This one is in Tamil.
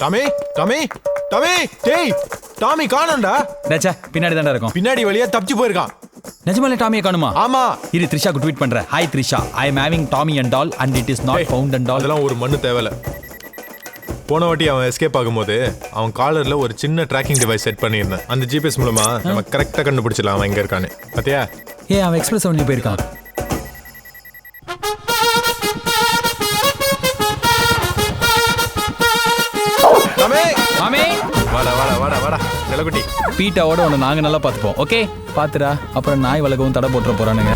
டாமி டாமி டாமி டேய் டாமி காணோம்டா. டச்சா பின்னாடி தான்டா இருக்கும். பின்னாடி வழியா தப்பிச்சு போயிருக்கான். நிஜமாலே டாமியை காணுமா? ஆமா. இரு த்ரிஷாக்கு ட்வீட் பண்றேன். Hi Trisha, I am having Tommy and doll and it is not found and doll. அதெல்லாம் ஒரு மண்ணு தேவையில்ல. போன வாட்டி அவன் எஸ்கேப் ஆகும்போது அவன் காலர்ல ஒரு சின்ன ட்ராக்கிங் டிவைஸ் செட் பண்ணியிருந்தேன். அந்த ஜிபிஎஸ் மூலமா நம்ம கரெக்டா கண்டுபிடிச்சலாம் அவன் எங்க இருக்கான்னு. பாத்தியா? அவன் எக்ஸ்பிரஸ் ஒன்லி போயிருக்கான். வாடா வாடா வாடா வாடா செல்லக்குட்டி. பீட்டாவோட ஒன்று நாங்கள் நல்லா பார்த்துப்போம். ஓகே பார்த்துடா, அப்புறம் நாய் வளர்க்கவும் தடை போட்டுற போறானுங்க.